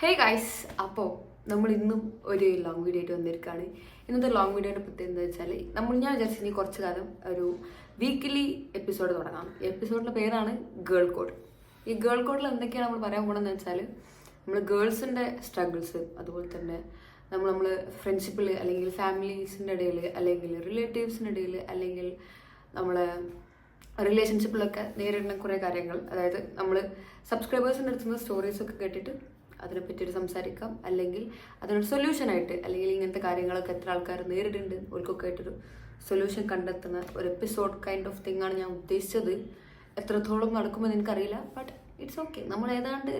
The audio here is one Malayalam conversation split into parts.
ഹേ ഗൈസ്, അപ്പോൾ നമ്മൾ ഇന്നും ഒരു ലോങ് വീഡിയോ ആയിട്ട് വന്നിരിക്കുകയാണ്. ഇന്നത്തെ ലോങ് വീഡിയോയുടെ പ്രത്യേകത എന്താ വെച്ചാൽ ഞാൻ വിചാരിച്ചു ഇനി കുറച്ച് കാലം ഒരു വീക്കിലി എപ്പിസോഡ് തുടങ്ങാം. എപ്പിസോഡിൻ്റെ പേരാണ് ഗേൾ കോഡ്. ഈ ഗേൾ കോഡിൽ എന്തൊക്കെയാണ് നമ്മൾ പറയാൻ പോകണമെന്ന് വെച്ചാൽ നമ്മൾ ഗേൾസിൻ്റെ സ്ട്രഗിൾസ്, അതുപോലെ തന്നെ നമ്മൾ ഫ്രണ്ട്ഷിപ്പിൽ അല്ലെങ്കിൽ ഫാമിലീസിൻ്റെ ഇടയിൽ അല്ലെങ്കിൽ റിലേറ്റീവ്സിൻ്റെ ഇടയിൽ അല്ലെങ്കിൽ നമ്മളെ റിലേഷൻഷിപ്പിലൊക്കെ നേരിടുന്ന കുറേ കാര്യങ്ങൾ, അതായത് നമ്മൾ സബ്സ്ക്രൈബേഴ്സിൻ്റെ അടുത്ത് നിന്ന് സ്റ്റോറീസൊക്കെ കേട്ടിട്ട് അതിനെപ്പറ്റിയൊരു സംസാരിക്കാം, അല്ലെങ്കിൽ അതിനൊരു സൊല്യൂഷനായിട്ട്, അല്ലെങ്കിൽ ഇങ്ങനത്തെ കാര്യങ്ങളൊക്കെ എത്ര ആൾക്കാർ നേരിടുന്നുണ്ട് ഓർക്കൊക്കെ ആയിട്ടൊരു സൊല്യൂഷൻ കണ്ടെത്തുന്ന ഒരു എപ്പിസോഡ് കൈൻഡ് ഓഫ് തിങ് ആണ് ഞാൻ ഉദ്ദേശിച്ചത്. എത്രത്തോളം നടക്കുമെന്ന് എനിക്കറിയില്ല, ബട്ട് ഇറ്റ്സ് ഓക്കെ. നമ്മൾ ഏതാണ്ട്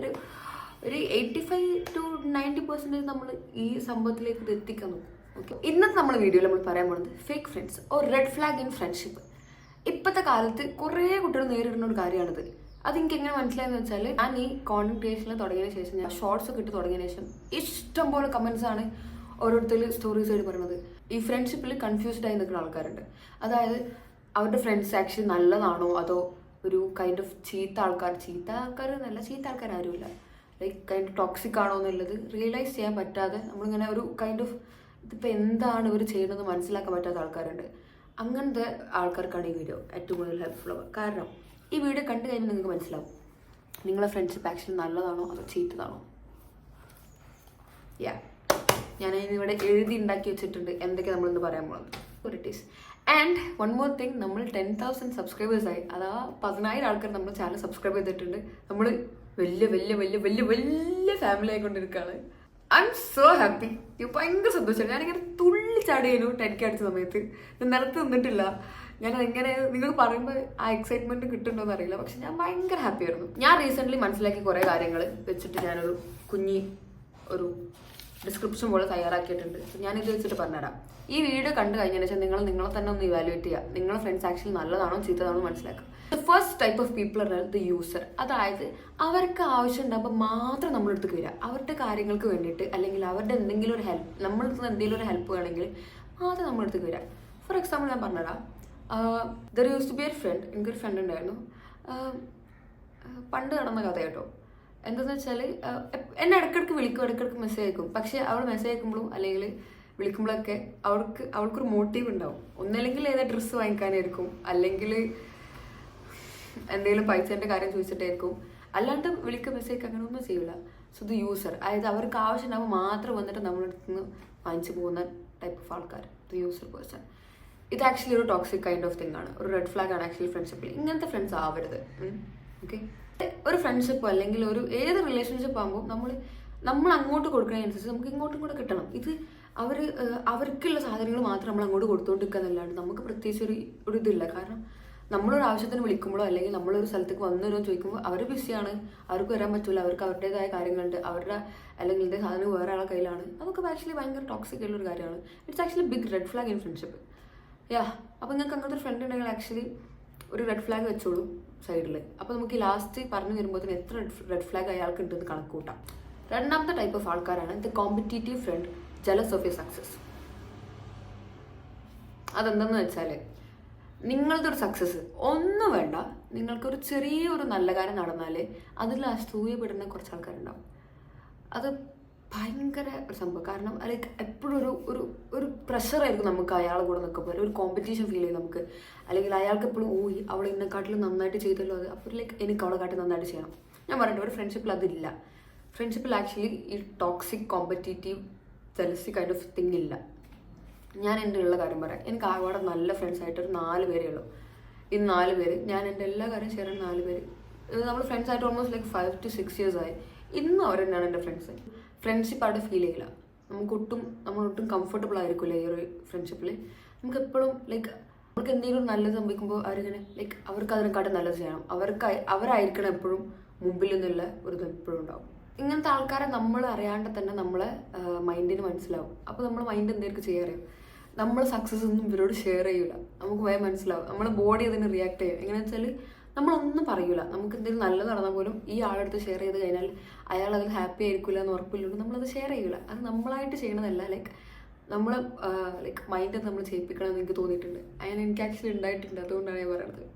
ഒരു 85 to 90% നമ്മൾ ഈ സംഭവത്തിലേക്ക് ഇത് എത്തിക്കാൻ നോക്കും. ഓക്കെ, ഇന്നത്തെ നമ്മുടെ വീഡിയോയിൽ നമ്മൾ പറയാൻ പോകുന്നത് fake friends or red flag in friendship. ഇപ്പോഴത്തെ കാലത്ത് കുറേ കുട്ടികൾ നേരിടുന്ന ഒരു കാര്യമാണിത്. അതെനിക്ക് എങ്ങനെ മനസ്സിലായെന്ന് വെച്ചാൽ, ഞാൻ ഈ കോണ്ടന്റ് ക്രിയേഷനിൽ തുടങ്ങിയതിന് ശേഷം, ഞാൻ ഷോർട്സ് ഒക്കെ ഇട്ട് തുടങ്ങിയതിന് ശേഷം ഇഷ്ടം പോലെ കമൻസ് ആണ് ഓരോരുത്തർ സ്റ്റോറീസ് ആയിട്ട് പറയുന്നത്. ഈ ഫ്രണ്ട്ഷിപ്പിൽ കൺഫ്യൂസ്ഡ് ആയി നിൽക്കുന്ന ആൾക്കാരുണ്ട്. അതായത് അവരുടെ ഫ്രണ്ട്സ് ആക്ച്വലി നല്ലതാണോ അതോ ഒരു കൈൻഡ് ഓഫ് ചീത്ത ആൾക്കാർ നല്ല ചീത്ത ആൾക്കാർ ആരുമില്ല, ലൈക്ക് കൈൻഡ് ഓഫ് ടോക്സിക് ആണോ എന്നുള്ളത് റിയലൈസ് ചെയ്യാൻ പറ്റാതെ നമ്മളിങ്ങനെ ഒരു കൈൻഡ് ഓഫ് ഇതിപ്പോൾ എന്താണ് ഇവർ ചെയ്യുന്നത് മനസ്സിലാക്കാൻ പറ്റാത്ത ആൾക്കാരുണ്ട്. അങ്ങനത്തെ ആൾക്കാർക്കാണ് ഈ വീഡിയോ ഏറ്റവും കൂടുതൽ ഹെൽപ്ഫുൾ ആവുക. കാരണം ഈ വീഡിയോ കണ്ടു കഴിയുമ്പോൾ നിങ്ങൾക്ക് മനസ്സിലാവും നിങ്ങളെ ഫ്രണ്ട്ഷിപ്പ് ആക്ച്വലി നല്ലതാണോ അതോ ചീത്തതാണോ. ഞാൻ ഇവിടെ എഴുതി ഉണ്ടാക്കി വെച്ചിട്ടുണ്ട് എന്തൊക്കെ നമ്മളിന്ന് പറയാൻ പോകുന്നത്. It is and one more thing, നമ്മൾ 10,000 സബ്സ്ക്രൈബേഴ്സായി. അതാ 10,000 ആൾക്കാർ നമ്മുടെ ചാനൽ സബ്സ്ക്രൈബ് ചെയ്തിട്ടുണ്ട്. നമ്മൾ വലിയ വലിയ വലിയ വലിയ വലിയ ഫാമിലി ആയിക്കൊണ്ടിരിക്കുകയാണ്. I M so happy. ഭയങ്കര സന്തോഷമാണ്. ഞാനിങ്ങനെ തുള്ളിച്ചാടിയേനു 10K അടിച്ച സമയത്ത്. ഞാൻ നിലത്ത് നിന്നിട്ടില്ല. ഞാനതെങ്ങനെ നിങ്ങൾ പറയുമ്പോൾ ആ എക്സൈറ്റ്മെന്റ് കിട്ടുന്നുണ്ടോയെന്ന് അറിയില്ല, പക്ഷെ ഞാൻ ഭയങ്കര ഹാപ്പി ആയിരുന്നു. ഞാൻ റീസെൻ്റ്ലി മനസ്സിലാക്കിയ കുറേ കാര്യങ്ങൾ വെച്ചിട്ട് ഞാനൊരു ഒരു ഡിസ്ക്രിപ്ഷൻ പോലെ തയ്യാറാക്കിയിട്ടുണ്ട്. ഞാനിത് വെച്ചിട്ട് പറഞ്ഞുതരാം. ഈ വീഡിയോ കണ്ടു കഴിഞ്ഞതിന് ശേഷം നിങ്ങളെ തന്നെ ഒന്ന് ഇവാലുവേറ്റ് ചെയ്യുക. നിങ്ങളുടെ ഫ്രണ്ട്സ് ആക്ച്വലി നല്ലതാണോ ചീത്തതാണോ മനസ്സിലാക്കുക. The first type of people ആണ് ദ യൂസർ. അതായത് അവർക്ക് ആവശ്യം ഉണ്ടാകുമ്പോൾ മാത്രം നമ്മളെടുത്ത് വരിക. അവരുടെ കാര്യങ്ങൾക്ക് വേണ്ടിയിട്ട് അല്ലെങ്കിൽ അവരുടെ എന്തെങ്കിലും ഒരു ഹെൽപ്പ്, നമ്മളടുത്ത് എന്തെങ്കിലും ഒരു ഹെൽപ്പ് വേണമെങ്കിൽ മാത്രം നമ്മളെടുത്ത് വരിക. ഫോർ എക്സാമ്പിൾ ഞാൻ പറഞ്ഞുതരാം. There used to be a friend. എനിക്കൊരു ഫ്രണ്ട് ഉണ്ടായിരുന്നു. പണ്ട് നടന്ന കഥ കേട്ടോ. എന്താണെന്ന് വെച്ചാൽ എന്നെ ഇടയ്ക്കിടയ്ക്ക് വിളിക്കും, ഇടയ്ക്കിടയ്ക്ക് മെസ്സേജ് അയക്കും. പക്ഷേ അവൾ മെസ്സേജ് അയക്കുമ്പോഴും അല്ലെങ്കിൽ വിളിക്കുമ്പോഴൊക്കെ അവൾക്കൊരു മോട്ടീവ് ഉണ്ടാവും. ഒന്നല്ലെങ്കിൽ ഏതാ ഡ്രസ്സ് വാങ്ങിക്കാനായിരിക്കും, അല്ലെങ്കിൽ എന്തെങ്കിലും പൈസേൻ്റെ കാര്യം ചോദിച്ചിട്ടായിരിക്കും. അല്ലാണ്ട് വിളിക്കുക മെസ്സേജ് അങ്ങനെ ഒന്നും ചെയ്യില്ല. സോ ദ യൂസർ, അതായത് അവർക്ക് ആവശ്യം ഉണ്ടാകുമ്പോൾ മാത്രം വന്നിട്ട് നമ്മളടുത്ത് നിന്ന് വാങ്ങിച്ചു പോകുന്ന ടൈപ്പ് ഓഫ് ആൾക്കാർ, ദ യൂസർ പേഴ്സൺ. ഇത് ആക്ച്വലി ഒരു ടോക്സിക് കൈൻഡ് ഓഫ് തിങ് ആണ്. ഒരു റെഡ് ഫ്ലാഗ് ആണ് ആക്ച്വലി ഫ്രണ്ട്ഷിപ്പിൽ. ഇങ്ങനത്തെ ഫ്രണ്ട്സ് ആവരുത്. ഓക്കെ, ഒരു ഫ്രണ്ട്ഷിപ്പ് അല്ലെങ്കിൽ ഏത് റിലേഷൻഷിപ്പ് ആകുമ്പോൾ നമ്മൾ അങ്ങോട്ട് കൊടുക്കുന്നതിനനുസരിച്ച് നമുക്ക് ഇങ്ങോട്ടും കൂടെ കിട്ടണം. ഇത് അവർക്കുള്ള സാധനങ്ങൾ മാത്രം നമ്മൾ അങ്ങോട്ട് കൊടുത്തുകൊണ്ടിരിക്കുക എന്നല്ലാണ്ട് നമുക്ക് പ്രത്യേകിച്ച് ഒരു ഇതില്ല. കാരണം നമ്മളൊരു ആവശ്യത്തിന് വിളിക്കുമ്പോഴോ അല്ലെങ്കിൽ നമ്മളൊരു സ്ഥലത്തേക്ക് വന്നു ചോദിക്കുമ്പോൾ അവർ ബിസിയാണ്, അവർക്ക് വരാൻ പറ്റില്ല, അവർക്ക് അവരുടേതായ കാര്യങ്ങളുണ്ട്, അല്ലെങ്കിൽ ഇതിൻ്റെ സാധനം വേറെ ആളെ കയ്യിലാണ്. അതൊക്കെ ആക്ച്വലി ഭയങ്കര ടോക്സിക് ആയിട്ടുള്ളൊരു കാര്യമാണ്. It's actually big red flag in friendship. അപ്പോൾ നിങ്ങൾക്ക് അങ്ങനത്തെ ഒരു ഫ്രണ്ട് ഉണ്ടെങ്കിൽ ആക്ച്വലി ഒരു റെഡ് ഫ്ലാഗ് വെച്ചോളൂ സൈഡിൽ. അപ്പോൾ നമുക്ക് ലാസ്റ്റ് പറഞ്ഞു വരുമ്പോഴത്തേന് എത്ര റെഡ് ഫ്ലാഗ് അയാൾക്ക് ഉണ്ടെന്ന് കണക്ക് കൂട്ടാം. രണ്ടാമത്തെ ടൈപ്പ് ഓഫ് ആൾക്കാരാണ് the competitive friend, jealous of your success. അതെന്തെന്ന് വെച്ചാൽ, നിങ്ങളുടെ ഒരു സക്സസ് ഒന്നും വേണ്ട, നിങ്ങൾക്കൊരു ചെറിയൊരു നല്ല കാര്യം നടന്നാൽ അതിൽ അസൂയപ്പെടുന്ന കുറച്ച് ആൾക്കാരുണ്ടാവും. അത് ഭയങ്കര ഒരു സംഭവം. കാരണം ലൈക്ക് എപ്പോഴും ഒരു പ്രഷറായിരിക്കും നമുക്ക് അയാളെ കൂടെ നിൽക്കുമ്പോൾ. ഒരു കോമ്പറ്റീഷൻ ഫീൽ ചെയ്യും നമുക്ക്. അല്ലെങ്കിൽ അയാൾക്ക് എപ്പോഴും അവൾ എന്നെക്കാട്ടിലും നന്നായിട്ട് ചെയ്തല്ലോ, അത് അപ്പോൾ ലൈക്ക് എനിക്ക് അവളെ കാട്ടി നന്നായിട്ട് ചെയ്യണം. ഞാൻ പറയട്ടെ, ഒരു ഫ്രണ്ട്ഷിപ്പിൽ അതില്ല. ഫ്രണ്ട്ഷിപ്പിൽ ആക്ച്വലി ഈ toxic competitive jealousy kind of thing ഇല്ല. ഞാൻ എൻ്റെ ഉള്ള കാര്യം പറയാം. എനിക്ക് ആകെ നല്ല ഫ്രണ്ട്സായിട്ട് ഒരു 4 പേരേ ഉള്ളൂ. ഈ 4 പേര് ഞാൻ എൻ്റെ എല്ലാ കാര്യം ഷെയർ ചെയ്യുന്ന 4 പേര്. നമ്മൾ ഫ്രണ്ട്സായിട്ട് ഓൾമോസ്റ്റ് ലൈക്ക് 5 to 6 years ആയി. ഇന്നും അവർ തന്നെയാണ് എൻ്റെ ഫ്രണ്ട്സ്. ഫ്രണ്ട്ഷിപ്പ് അവിടെ ഫീൽ ചെയ്യില്ല. നമ്മളൊട്ടും കംഫർട്ടബിൾ ആയിരിക്കില്ല ഈ ഒരു ഫ്രണ്ട്ഷിപ്പിൽ. നമുക്ക് എപ്പോഴും ലൈക്ക് അവർക്ക് എന്തെങ്കിലും നല്ലത് സംഭവിക്കുമ്പോൾ അവരിങ്ങനെ ലൈക്ക് അവർക്ക് അതിനെക്കാട്ടും നല്ലത് ചെയ്യണം, അവരായിരിക്കണം എപ്പോഴും മുമ്പിൽ നിന്നുള്ള ഒരു ഇത് എപ്പോഴും ഉണ്ടാവും. ഇങ്ങനത്തെ ആൾക്കാരെ നമ്മൾ അറിയാണ്ട് തന്നെ നമ്മളെ മൈൻഡിന് മനസ്സിലാവും. അപ്പോൾ നമ്മൾ മൈൻഡ് എന്തായിരിക്കും ചെയ്യാറിയും, നമ്മൾ സക്സസ് ഒന്നും ഇവരോട് ഷെയർ ചെയ്യില്ല. നമുക്ക് ഭയം മനസ്സിലാവും. നമ്മുടെ ബോഡി അതിന് റിയാക്ട് ചെയ്യും. എങ്ങനെയാണെന്ന് വെച്ചാൽ നമ്മളൊന്നും പറയൂല. നമുക്ക് എന്തെങ്കിലും നല്ലത് നടന്നാൽ പോലും ഈ ആളെടുത്ത് ഷെയർ ചെയ്ത് കഴിഞ്ഞാൽ അയാൾ അതിൽ ഹാപ്പി ആയിരിക്കില്ല എന്ന് ഉറപ്പില്ലുണ്ട് നമ്മളത് ഷെയർ ചെയ്യില്ല. അത് നമ്മളായിട്ട് ചെയ്യണതല്ല, ലൈക്ക് നമ്മൾ ലൈക്ക് മൈൻഡ് നമ്മൾ ചെയ്യിപ്പിക്കണമെന്ന് എനിക്ക് തോന്നിയിട്ടുണ്ട്. അങ്ങനെ എനിക്ക് ആക്ച്വലി ഉണ്ടായിട്ടുണ്ട്. അതുകൊണ്ടാണ് ഞാൻ പറയുന്നത്.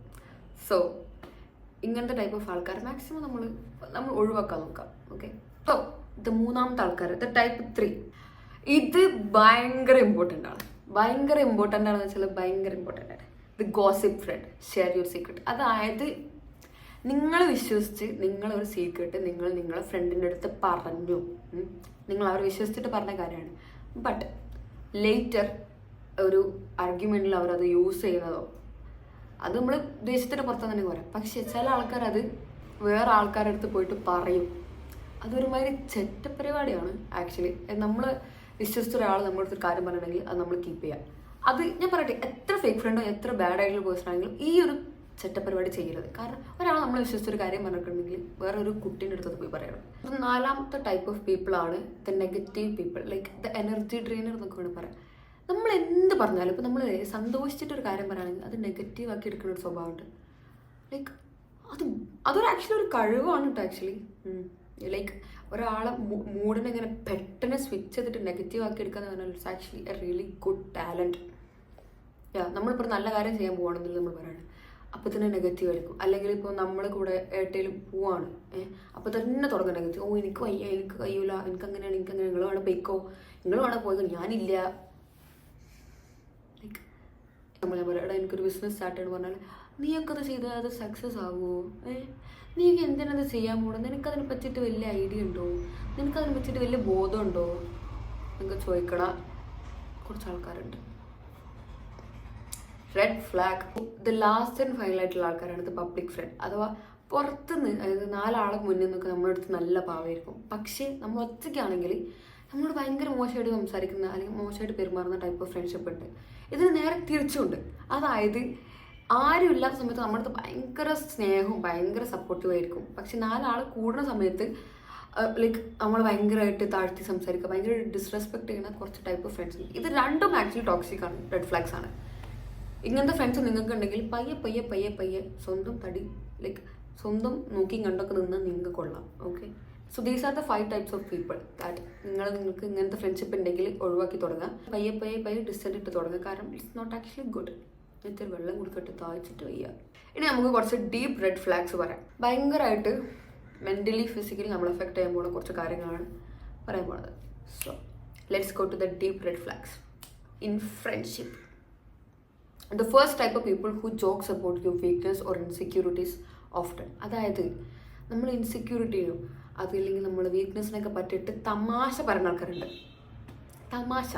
സോ ഇങ്ങനത്തെ ടൈപ്പ് ഓഫ് ആൾക്കാർ മാക്സിമം നമ്മൾ ഒഴിവാക്കാൻ നോക്കാം. ഓക്കെ, സോ ഇത് മൂന്നാമത്തെ ആൾക്കാർ, ഇത് ടൈപ്പ് 3. ഇത് ഭയങ്കര ഇമ്പോർട്ടൻ്റ് ആണ്. ഭയങ്കര ഇമ്പോർട്ടൻ്റ് ആണെന്ന് വെച്ചാൽ ഭയങ്കര ഇമ്പോർട്ടൻ്റ് ആണ്. The gossip friend, share your secret. അതായത് നിങ്ങൾ വിശ്വസിച്ച് നിങ്ങളൊരു സീക്രട്ട് നിങ്ങളെ ഫ്രണ്ടിൻ്റെ അടുത്ത് പറഞ്ഞു, നിങ്ങൾ അവർ വിശ്വസിച്ചിട്ട് പറഞ്ഞ കാര്യമാണ്. ബട്ട് ലേറ്റർ ഒരു ആർഗ്യുമെൻറ്റിൽ അവരത് യൂസ് ചെയ്യുന്നതോ അത് നമ്മൾ ഉദ്ദേശത്തിന് പുറത്തു തന്നെ പറയാം. പക്ഷെ ചില ആൾക്കാർ അത് വേറെ ആൾക്കാരുടെ അടുത്ത് പോയിട്ട് പറയും. അതൊരുമാതിരി ചെറ്റ പരിപാടിയാണ് ആക്ച്വലി. നമ്മൾ വിശ്വസിച്ച ഒരാൾ നമ്മളടുത്ത് കാര്യം പറഞ്ഞിട്ടുണ്ടെങ്കിൽ അത് നമ്മൾ കീപ്പ് ചെയ്യാം. അത് ഞാൻ പറയട്ടെ, എത്ര ഫേക്ക് ഫ്രണ്ടോ എത്ര ബാഡ് ആയിട്ടുള്ള പേഴ്സൺ ആണെങ്കിലും ഈ ഒരു ചെറ്റപ്പരിപാടി ചെയ്യരുത്. കാരണം ഒരാൾ നമ്മൾ വിശ്വസിച്ചൊരു കാര്യം പറഞ്ഞിട്ടുണ്ടെങ്കിൽ വേറെ ഒരു കുട്ടീൻ്റെ അടുത്ത് പോയി പറയണം. അപ്പം 4ാമത്തെ ടൈപ്പ് ഓഫ് പീപ്പിളാണ് the negative people, like the energy drainer എന്നൊക്കെ വേണം പറയാം. നമ്മൾ എന്ത് പറഞ്ഞാലും ഇപ്പോൾ നമ്മൾ സന്തോഷിച്ചിട്ടൊരു കാര്യം പറയുകയാണെങ്കിൽ അത് നെഗറ്റീവ് ആക്കി എടുക്കുന്ന ഒരു സ്വഭാവമുണ്ട്. ലൈക്ക് അതൊരു ആക്ച്വലി ഒരു കഴിവാണ് കേട്ടോ ആക്ച്വലി. ലൈക്ക് ഒരാളെ മൂഡിനെ ഇങ്ങനെ പെട്ടെന്ന് സ്വിച്ച് ചെയ്തിട്ട് നെഗറ്റീവ് ആക്കി എടുക്കാന്ന് പറഞ്ഞാൽ it's actually A really good talent. നമ്മളിപ്പോൾ നല്ല കാര്യം ചെയ്യാൻ പോകണമെന്നില്ല നമ്മൾ പറയണം, അപ്പോൾ തന്നെ നെഗറ്റീവ് ആയിരിക്കും. അല്ലെങ്കിൽ ഇപ്പോൾ നമ്മൾ കൂടെ എവിടെയെങ്കിലും പോവാണ്, അപ്പോൾ തന്നെ തുടങ്ങും നെഗറ്റീവ്. ഓ എനിക്ക് വയ്യ, എനിക്ക് കഴിയൂല, എനിക്കങ്ങനെയാണ്, എനിക്കങ്ങനെ, നിങ്ങൾ വേണം പോയിക്കോ, നിങ്ങൾ വേണം പോയിക്കോ, ഞാനില്ല. ലൈക്ക് നമ്മൾ ഞാൻ പറയാം, എടാ എനിക്കൊരു ബിസിനസ് സ്റ്റാർട്ട് ചെയ്യണമെന്ന് പറഞ്ഞാൽ നീയൊക്കെ അത് ചെയ്താൽ അത് സക്സസ് ആകുമോ? നീക്ക് എന്തിനത് ചെയ്യാൻ പോകണം? നിനക്കതിനെ പറ്റിയിട്ട് വലിയ ഐഡിയ ഉണ്ടോ? നിനക്കതിനെ പറ്റിയിട്ട് വലിയ ബോധമുണ്ടോ എന്നൊക്കെ ചോദിക്കണ കുറച്ച് ആൾക്കാരുണ്ട്. Red flag. The last and final ആയിട്ടുള്ള ആൾക്കാരാണ് ഇത് പബ്ലിക് ഫ്രണ്ട്. അഥവാ പുറത്തുനിന്ന്, അതായത് 4 ആളെ മുന്നിൽ നിന്നൊക്കെ നമ്മുടെ അടുത്ത് നല്ല പാവമായിരിക്കും. പക്ഷേ നമ്മൾ ഒറ്റയ്ക്കാണെങ്കിൽ നമ്മളോട് ഭയങ്കര മോശമായിട്ട് സംസാരിക്കുന്ന അല്ലെങ്കിൽ മോശമായിട്ട് പെരുമാറുന്ന ടൈപ്പ് ഓഫ് ഫ്രണ്ട്ഷിപ്പ് ഉണ്ട്. ഇതിന് നേരെ തിരിച്ചുണ്ട്. അതായത് ആരും ഇല്ലാത്ത സമയത്ത് നമ്മുടെ അടുത്ത് ഭയങ്കര സ്നേഹവും ഭയങ്കര സപ്പോർട്ടീവ് ആയിരിക്കും. പക്ഷെ 4 ആൾ കൂടുന്ന സമയത്ത് ലൈക്ക് നമ്മൾ ഭയങ്കരമായിട്ട് താഴ്ത്തി സംസാരിക്കുക, ഭയങ്കര ഡിസ്റെസ്പെക്ട് ചെയ്യുന്ന കുറച്ച് ടൈപ്പ് ഓഫ് ഫ്രണ്ട്സ്. ഇത് രണ്ടും ആക്ച്വലി ടോക്സിക് ആണ്, റെഡ് ഫ്ലാഗ്സ് ആണ്. ഇങ്ങനത്തെ ഫ്രണ്ട്സ് നിങ്ങൾക്ക് ഉണ്ടെങ്കിൽ പയ്യെ സ്വന്തം തടി ലൈക്ക് സ്വന്തം നോക്കി കണ്ടൊക്കെ നിന്ന് നിങ്ങൾക്ക് കൊള്ളാം. Okay, so these are the 5 types of people that നിങ്ങൾക്ക് ഇങ്ങനത്തെ ഫ്രണ്ട്ഷിപ്പ് ഉണ്ടെങ്കിൽ ഒഴിവാക്കി തുടങ്ങുക. പയ്യെ ഡിസ്റ്റൻറ്റ് ഇട്ട് തുടങ്ങുക. കാരണം ഇറ്റ്സ് നോട്ട് ആക്ച്വലി ഗുഡ്. ഇത്തിരി വെള്ളം കൊടുത്തിട്ട് താഴ്ചിട്ട് വയ്യ. ഇനി നമുക്ക് കുറച്ച് ഡീപ്പ് റെഡ് ഫ്ലാഗ്സ് പറയാം. ഭയങ്കരമായിട്ട് മെൻ്റലി ഫിസിക്കലി നമ്മൾ എഫക്റ്റ് ചെയ്യാൻ പോകുന്ന കുറച്ച് കാര്യങ്ങളാണ് പറയാൻ പോകുന്നത്. So let's go to the deep red flags in friendship. The first type of people who jokes about your weakness or insecurities often. അതായത് നമ്മൾ ഇൻസെക്യൂരിറ്റിയും അതില്ലെങ്കിൽ നമ്മൾ വീക്ക്നെസ്സിനൊക്കെ പറ്റിയിട്ട് തമാശ പറയുന്ന ആൾക്കാരുണ്ട്. തമാശ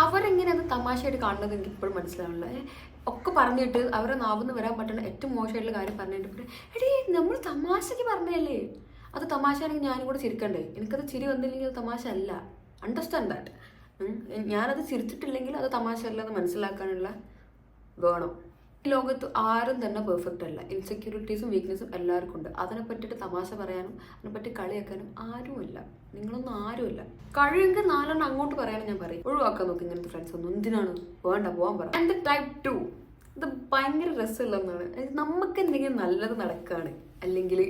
അവരെങ്ങനെ അത് തമാശയായിട്ട് കാണുന്നത് എനിക്ക് ഇപ്പോഴും മനസ്സിലാവില്ല. ഒക്കെ പറഞ്ഞിട്ട് അവരെ നാവിന്ന് വരാൻ പറ്റുന്ന ഏറ്റവും മോശമായിട്ടുള്ള കാര്യം പറഞ്ഞിട്ട് എടീ നമ്മൾ തമാശയ്ക്ക് പറഞ്ഞതല്ലേ, അത് തമാശ ആണെങ്കിൽ ഞാനും കൂടെ ചിരിക്കണ്ടേ? എനിക്കത് ചിരി വന്നില്ലെങ്കിൽ അത് തമാശ അല്ല. Understand that. ഞാനത് ചിരിച്ചിട്ടില്ലെങ്കിൽ അത് തമാശ അല്ലെന്ന് മനസ്സിലാക്കാനുള്ള വേണം. ഈ ലോകത്ത് ആരും തന്നെ പെർഫെക്റ്റ് അല്ല. ഇൻസെക്യൂരിറ്റീസും വീക്ക്നെസ്സും എല്ലാവർക്കും ഉണ്ട്. അതിനെ പറ്റിയിട്ട് തമാശ പറയാനും അതിനെപ്പറ്റി കളിയാക്കാനും ആരുമില്ല. നിങ്ങളൊന്നും ആരുമില്ല. കഴിവെങ്കിൽ 4 അങ്ങോട്ട് പറയാനും ഞാൻ പറയും. ഒഴിവാക്കാൻ നോക്കി ഇങ്ങനത്തെ ഫ്രണ്ട്സ് ഒന്നും. എന്തിനാണ് വേണ്ട, പോകാൻ പറ. ആൻഡ് ടൈപ്പ് 2 ഇത് ഭയങ്കര രസമുള്ളതാണ്. നമുക്ക് എന്തെങ്കിലും നല്ലത് നടക്കുകയാണ് അല്ലെങ്കിൽ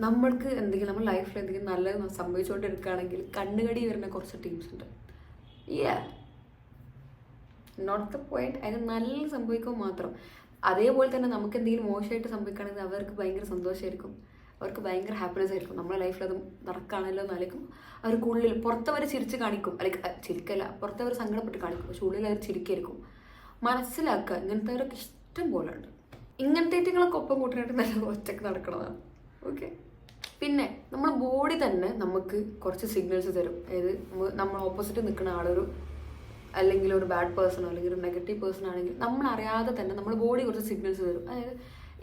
നമ്മൾക്ക് എന്തെങ്കിലും നമ്മുടെ ലൈഫിൽ എന്തെങ്കിലും നല്ലത് സംഭവിച്ചുകൊണ്ടിരിക്കുകയാണെങ്കിൽ കണ്ണുകടി വരുന്ന കുറച്ച് ടീംസ് ഉണ്ട്. Note the point. അതിന് നല്ല സംഭവിക്കും മാത്രം. അതേപോലെ തന്നെ നമുക്ക് എന്തെങ്കിലും മോശമായിട്ട് സംഭവിക്കുകയാണെങ്കിൽ അവർക്ക് ഭയങ്കര സന്തോഷമായിരിക്കും, അവർക്ക് ഭയങ്കര ഹാപ്പിനെസ് ആയിരിക്കും. നമ്മുടെ ലൈഫിൽ അത് നടക്കുകയാണല്ലോ എന്നായിരിക്കും അവർക്ക് ഉള്ളിൽ. പുറത്തവർ ചിരിച്ച് കാണിക്കും, അല്ലെങ്കിൽ ചിരിക്കല്ല, പുറത്തവർ സങ്കടപ്പെട്ട് കാണിക്കും, പക്ഷെ ഉള്ളിൽ അവർ ചിരിക്കായിരിക്കും. മനസ്സിലാക്കുക, ഇങ്ങനത്തെവരൊക്കെ ഇഷ്ടം പോലെ ഉണ്ട്. ഇങ്ങനത്തെ ഏറ്റങ്ങളൊക്കെ ഒപ്പം കൂട്ടാനായിട്ട് നല്ല ഒറ്റക്ക് നടക്കണതാണ്. ഓക്കെ, പിന്നെ നമ്മുടെ ബോഡി തന്നെ നമുക്ക് കുറച്ച് സിഗ്നൽസ് തരും. അതായത് നമ്മൾ ഓപ്പോസിറ്റ് നിൽക്കുന്ന ആളൊരു അല്ലെങ്കിൽ ഒരു ബാഡ് പേഴ്സണോ അല്ലെങ്കിൽ ഒരു നെഗറ്റീവ് പേഴ്സൺ ആണെങ്കിൽ നമ്മളറിയാതെ തന്നെ നമ്മുടെ ബോഡി കുറച്ച് സിഗ്നൽസ് തരും. അതായത്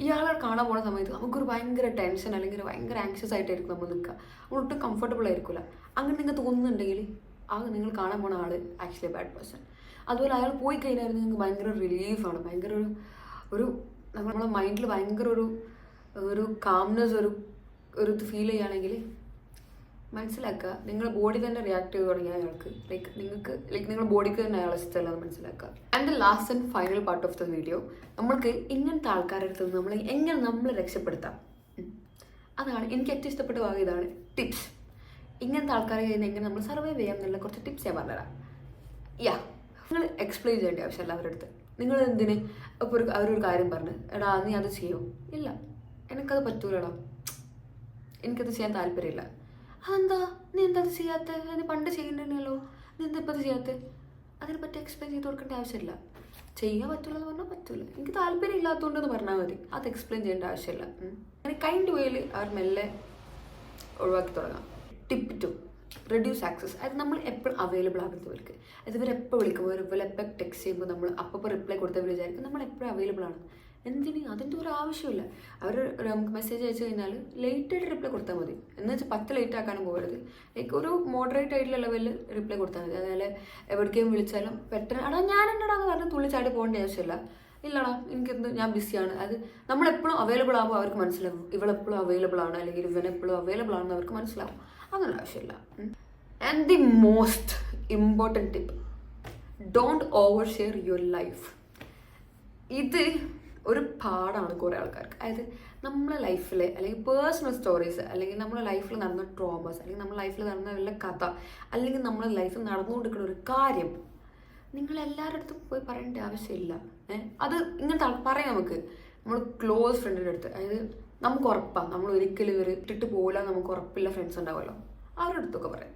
ഇയാളെ കാണാൻ പോകുന്ന സമയത്ത് നമുക്കൊരു ഭയങ്കര ടെൻഷൻ അല്ലെങ്കിൽ ഭയങ്കര ആങ്ഷ്യസ് ആയിട്ടായിരിക്കും നമ്മൾ നിൽക്കുക, നമ്മൾ ഒട്ടും കംഫർട്ടബിൾ ആയിരിക്കില്ല. അങ്ങനെ നിങ്ങൾക്ക് തോന്നുന്നുണ്ടെങ്കിൽ നിങ്ങൾ കാണാൻ പോകുന്ന ആൾ ആക്ച്വലി ബാഡ് പേഴ്സൺ. അതുപോലെ അയാൾ പോയി കഴിഞ്ഞാൽ നിങ്ങൾക്ക് ഭയങ്കര റിലീഫാണ്, ഭയങ്കര ഒരു നമ്മുടെ മൈൻഡിൽ ഭയങ്കര ഒരു കാംനെസ് ഒരു ഇത് ഫീൽ ചെയ്യുകയാണെങ്കിൽ മനസ്സിലാക്കുക നിങ്ങളുടെ ബോഡി തന്നെ റിയാക്ട് ചെയ്ത് തുടങ്ങിയ അയാൾക്ക് നിങ്ങളുടെ ബോഡിക്ക് തന്നെ അയാളെ ഇഷ്ടമല്ലാന്ന് മനസ്സിലാക്കുക. And the last and final part of the video, നമ്മൾക്ക് ഇങ്ങനത്തെ ആൾക്കാരുടെ അടുത്ത് നിന്ന് നമ്മൾ രക്ഷപ്പെടുത്താം. അതാണ് എനിക്ക് ഏറ്റവും ഇഷ്ടപ്പെട്ട ഭാഗം. ഇതാണ് ടിപ്സ്. ഇങ്ങനത്തെ ആൾക്കാരെ കഴിഞ്ഞാൽ എങ്ങനെ നമ്മൾ സർവൈവ് ചെയ്യാം എന്നുള്ള കുറച്ച് ടിപ്സ് ഞാൻ പറഞ്ഞുതരാം. നിങ്ങൾ എക്സ്പ്ലെയിൻ ചെയ്യേണ്ട ആവശ്യമില്ല അവരുടെ അടുത്ത്. നിങ്ങൾ എന്തിന് ഇപ്പോൾ അവരൊരു കാര്യം പറഞ്ഞ് എടാ നീ അത് ചെയ്യോ, ഇല്ല എനിക്കത് പറ്റൂലടാ, എനിക്കത് ചെയ്യാൻ താല്പര്യമില്ല, അതെന്താ നീ എന്താ ചെയ്യാത്ത, നീ പണ്ട് ചെയ്യണ്ടല്ലോ, നീ എന്താ ഇപ്പം അത് ചെയ്യാത്ത? അതിനെ പറ്റി എക്സ്പ്ലെയിൻ ചെയ്ത് കൊടുക്കേണ്ട ആവശ്യമില്ല. ചെയ്യാൻ പറ്റുള്ളൂ എന്ന് പറഞ്ഞാൽ പറ്റൂല, എനിക്ക് താല്പര്യം ഇല്ലാത്തതുകൊണ്ടെന്ന് പറഞ്ഞാൽ മതി, അത് എക്സ്പ്ലെയിൻ ചെയ്യേണ്ട ആവശ്യമില്ല. അങ്ങനെ കൈൻഡ് വേയിൽ അവർ മെല്ലെ ഒഴിവാക്കി തുടങ്ങാം. Tip 2, reduce access. അത് നമ്മൾ എപ്പോഴും അവൈലബിൾ ആകുന്നവർക്ക്, അത് ഇവരെപ്പോൾ വിളിക്കുമ്പോൾ ഇവരെപ്പോൾ ടെക്സ്റ്റ് ചെയ്യുമ്പോൾ നമ്മൾ അപ്പോൾ റിപ്ലൈ കൊടുത്തവർ വിചാരിക്കും നമ്മൾ എപ്പോഴും അവൈലബിൾ ആണ്. എന്തിന്? അതിൻ്റെ ഒരു ആവശ്യമില്ല. അവർ നമുക്ക് മെസ്സേജ് അയച്ചു കഴിഞ്ഞാൽ ലേറ്റായിട്ട് റിപ്ലൈ കൊടുത്താൽ മതി. എന്ന് വെച്ചാൽ 10 ലേറ്റ് ആക്കാനും പോകരുത്. ലൈക്ക് ഒരു മോഡറേറ്റ് ആയിട്ടുള്ള ലെവലിൽ റിപ്ലൈ കൊടുത്താൽ മതി. അതുപോലെ എവിടേക്കും വിളിച്ചാലും പെട്ടെന്ന് എടാ ഞാൻ എന്നടാന്ന് പറഞ്ഞാൽ തുള്ളിച്ചാടി പോകേണ്ട ആവശ്യമില്ല. ഇല്ലടാ എനിക്കെന്ത്, ഞാൻ ബിസിയാണ്. അത് നമ്മളെപ്പോഴും അവൈലബിൾ ആകുമ്പോൾ അവർക്ക് മനസ്സിലാവും ഇവളെപ്പോഴും അവൈലബിൾ ആണ്, അല്ലെങ്കിൽ ഇവനെപ്പോഴും അവൈലബിൾ ആണെന്ന് അവർക്ക് മനസ്സിലാവും. അങ്ങനെ ആവശ്യമില്ല. And the most important tip, don't over share your life. ഇത് ഒരു പാടാണ് കുറേ ആൾക്കാർക്ക്. അതായത് നമ്മളെ ലൈഫിലെ അല്ലെങ്കിൽ പേഴ്സണൽ സ്റ്റോറീസ്, അല്ലെങ്കിൽ നമ്മുടെ ലൈഫിൽ നടന്ന ട്രോമാസ്, അല്ലെങ്കിൽ നമ്മുടെ ലൈഫിൽ നടന്ന വല്ല കഥ, അല്ലെങ്കിൽ നമ്മുടെ ലൈഫിൽ നടന്നുകൊണ്ടിരിക്കുന്ന ഒരു കാര്യം നിങ്ങളെല്ലാവരുടെ അടുത്തും പോയി പറയേണ്ട ആവശ്യമില്ല. അത് ഇങ്ങനത്തെ പറയാം നമുക്ക് നമ്മൾ ക്ലോസ് ഫ്രണ്ടിൻ്റെ അടുത്ത്. അതായത് നമുക്ക് ഉറപ്പാണ് നമ്മൾ ഒരിക്കലും ഇവർ ഇട്ടിട്ട് പോകില്ല, നമുക്ക് ഉറപ്പില്ല ഫ്രണ്ട്സ് ഉണ്ടാവുമല്ലോ, അവരുടെ അടുത്തൊക്കെ പറയാം.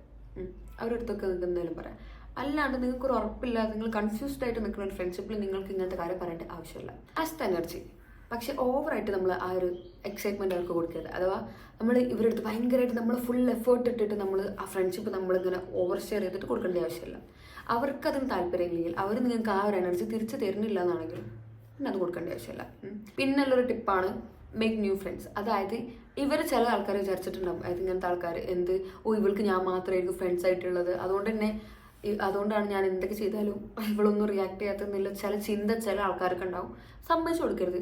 അവരുടെ അടുത്തൊക്കെ നിങ്ങൾക്ക് എന്തായാലും പറയാം. അല്ലാണ്ട് നിങ്ങൾക്കൊരു ഉറപ്പില്ലാതെ നിങ്ങൾ കൺഫ്യൂസ്ഡ് ആയിട്ട് നിൽക്കുന്ന ഒരു ഫ്രണ്ട്ഷിപ്പിൽ നിങ്ങൾക്ക് ഇങ്ങനത്തെ കാര്യം പറയേണ്ട ആവശ്യമില്ല. Asked energy. പക്ഷേ ഓവറായിട്ട് നമ്മൾ ആ ഒരു എക്സൈറ്റ്മെൻറ്റ് അവർക്ക് കൊടുക്കരുത്. അഥവാ നമ്മൾ ഇവരുടെ അടുത്ത് ഭയങ്കരമായിട്ട് നമ്മൾ ഫുൾ എഫേർട്ട് ഇട്ടിട്ട് നമ്മൾ ആ ഫ്രണ്ട്ഷിപ്പ് നമ്മളിങ്ങനെ ഓവർ ഷെയർ ചെയ്തിട്ട് കൊടുക്കേണ്ട ആവശ്യമില്ല. അവർക്കതിന് താല്പര്യമില്ലെങ്കിൽ അവർ നിങ്ങൾക്ക് ആ ഒരു എനർജി തിരിച്ച് തരുന്നില്ല എന്നാണെങ്കിലും പിന്നെ അത് കൊടുക്കേണ്ട ആവശ്യമില്ല. പിന്നുള്ളൊരു ടിപ്പാണ് മേക്ക് ന്യൂ ഫ്രണ്ട്സ്. അതായത് ഇവർ ചില ആൾക്കാർ വിചാരിച്ചിട്ടുണ്ടാവും, അതായത് ഇങ്ങനത്തെ ആൾക്കാർ ഇവൾക്ക് ഞാൻ മാത്രമായിരിക്കും ഫ്രണ്ട്സ് ആയിട്ടുള്ളത്, അതുകൊണ്ടാണ് ഞാൻ എന്തൊക്കെ ചെയ്താലും ഇവളൊന്നും റിയാക്ട് ചെയ്യാത്തെന്നില്ല ചില ചിന്ത ചില ആൾക്കാർക്ക് ഉണ്ടാവും. സമ്മതിച്ചു കൊടുക്കരുത്.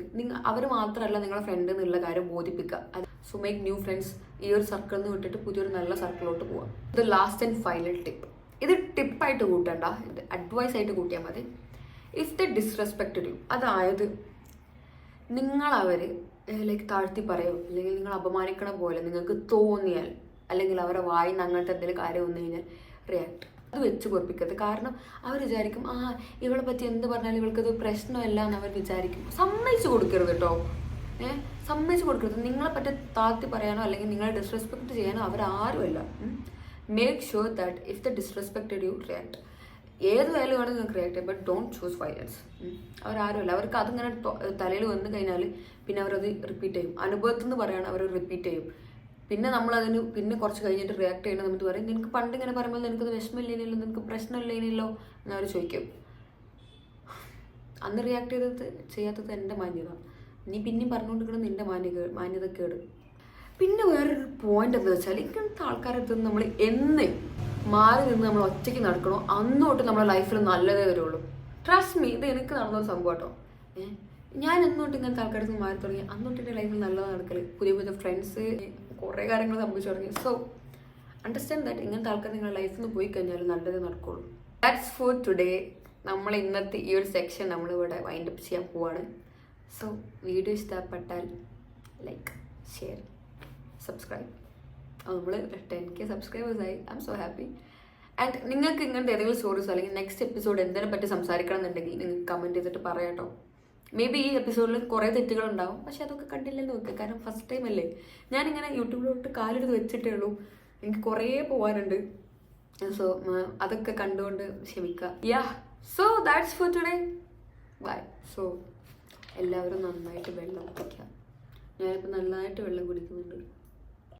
അവർ മാത്രമല്ല നിങ്ങളെ ഫ്രണ്ട് എന്നുള്ള കാര്യം ബോധിപ്പിക്കുക. So make new friends. ഈ ഒരു സർക്കിളിൽ നിന്ന് വിട്ടിട്ട് പുതിയൊരു നല്ല സർക്കിളിലോട്ട് പോവാം. ഇത് ലാസ്റ്റ് ആൻഡ് ഫൈനൽ ടിപ്പ്. ഇത് ടിപ്പായിട്ട് കൂട്ടണ്ട, ഇത് അഡ്വൈസ് ആയിട്ട് കൂട്ടിയാൽ മതി. ഇഫ് ദ ഡിസ്റെസ്പെക്റ്റഡ് യു, അതായത് നിങ്ങളവർ ലൈക്ക് താഴ്ത്തി പറയോ അല്ലെങ്കിൽ നിങ്ങൾ അപമാനിക്കണ പോലെ നിങ്ങൾക്ക് തോന്നിയാൽ, അല്ലെങ്കിൽ അവരെ വായിന്ന് അങ്ങനത്തെ എന്തെങ്കിലും കാര്യം വന്നു കഴിഞ്ഞാൽ റിയാക്ട്. അത് വെച്ച് പൊറപ്പിക്കരുത്. കാരണം അവർ വിചാരിക്കും ഇവളെ പറ്റി എന്ത് പറഞ്ഞാലും ഇവൾക്കത് പ്രശ്നമല്ല എന്ന് അവർ വിചാരിക്കും. സമ്മതിച്ച് കൊടുക്കരുത് കേട്ടോ. സമ്മതിച്ച് കൊടുക്കരുത്. നിങ്ങളെ പറ്റി താഴ്ത്തി പറയാനോ അല്ലെങ്കിൽ നിങ്ങളെ ഡിസ്റെസ്പെക്ട് ചെയ്യാനോ അവരാരുമല്ല. Make sure that if the disrespected you react. ഏത് വാല്യൂ വേണമെങ്കിൽ നിങ്ങൾക്ക് റിയാക്ട് ചെയ്യാം, ബട്ട് ഡോണ്ട് ചൂസ് വയലൻസ്. അവരാരുമല്ല. അവർക്ക് അതിങ്ങനെ തലയിൽ വന്നു കഴിഞ്ഞാൽ പിന്നെ അവരത് റിപ്പീറ്റ് ചെയ്യും. അനുഭവത്തിൽ നിന്ന് പറയാണ് അവർ റിപ്പീറ്റ് ചെയ്യും. പിന്നെ നമ്മളതിന് പിന്നെ കുറച്ച് കഴിഞ്ഞിട്ട് റിയാക്ട് ചെയ്യുന്ന സമയത്ത് പറയും നിനക്ക് പണ്ട് ഇങ്ങനെ പറയുമ്പോൾ നിനക്കത് വിഷമമില്ലേനല്ലോ, നിനക്ക് പ്രശ്നമില്ലേനല്ലോ എന്നവർ ചോദിക്കും. അന്ന് റിയാക്ട് ചെയ്യാത്തത് എൻ്റെ മാന്യത. നീ പിന്നെയും പറഞ്ഞുകൊണ്ടിരിക്കണം നിൻ്റെ മാന്യതക്കേട്. പിന്നെ വേറൊരു പോയിന്റ് എന്താ വെച്ചാൽ ഇങ്ങനത്തെ ആൾക്കാരടുത്ത് നമ്മൾ എന്ന് മാറി നിന്ന് നമ്മൾ ഒറ്റയ്ക്ക് നടക്കണോ അന്ന് തൊട്ട് നമ്മുടെ ലൈഫിൽ നല്ലതേ വരുള്ളൂ. ട്രസ്റ്റ് മീ, ഇത് എനിക്ക് നടന്നൊരു സംഭവം കേട്ടോ. ഞാൻ എന്നോട്ട് ഇങ്ങനത്തെ ആൾക്കാരടുത്ത് മാറി തുടങ്ങി അന്നോട്ട് എൻ്റെ ലൈഫിൽ നല്ലത് നടക്കൽ, പുതിയ പുതിയ ഫ്രണ്ട്സ്, കുറേ കാര്യങ്ങൾ സംഭവിച്ചു തുടങ്ങി. സോ അണ്ടർസ്റ്റാൻഡ് ദാറ്റ് ഇങ്ങനത്തെ ആൾക്കാർ നിങ്ങളുടെ ലൈഫിൽ നിന്ന് പോയി കഴിഞ്ഞാൽ നല്ലതേ നടക്കുള്ളൂ. That's for today. നമ്മൾ ഇന്നത്തെ ഈ ഒരു സെക്ഷൻ നമ്മളിവിടെ വൈൻഡപ്പ് ചെയ്യാൻ പോവാണ്. സോ വീഡിയോ ഇഷ്ടപ്പെട്ടാൽ ലൈക്ക്, ഷെയർ, സബ്സ്ക്രൈബ്. നമ്മൾ 10K സബ്സ്ക്രൈബേഴ്സായി. I'm so happy. And നിങ്ങൾക്ക് ഇങ്ങനത്തെ ഏതെങ്കിലും സ്റ്റോറീസോ അല്ലെങ്കിൽ നെക്സ്റ്റ് എപ്പിസോഡ് എന്തിനെ പറ്റി സംസാരിക്കണം എന്നുണ്ടെങ്കിൽ നിങ്ങൾക്ക് കമൻറ്റ് ചെയ്തിട്ട് പറയാട്ടോ. മേ ബി ഈ എപ്പിസോഡിൽ കുറേ തെറ്റുകളുണ്ടാവും, പക്ഷെ അതൊക്കെ കണ്ടില്ലെന്ന് വെക്കുക. കാരണം ഫസ്റ്റ് ടൈം അല്ലേ ഞാനിങ്ങനെ യൂട്യൂബിലോട്ട് കാലെടുത്ത് വെച്ചിട്ടേ ഉള്ളൂ. എനിക്ക് കുറേ പോകാനുണ്ട്. സോ അതൊക്കെ കണ്ടുകൊണ്ട് ക്ഷമിക്കുക. Yeah, so that's for today. Bye. So എല്ലാവരും നന്നായിട്ട് വെള്ളം കുടിക്കുക. ഞാനിപ്പോൾ നന്നായിട്ട് വെള്ളം കുടിക്കുന്നുണ്ട്.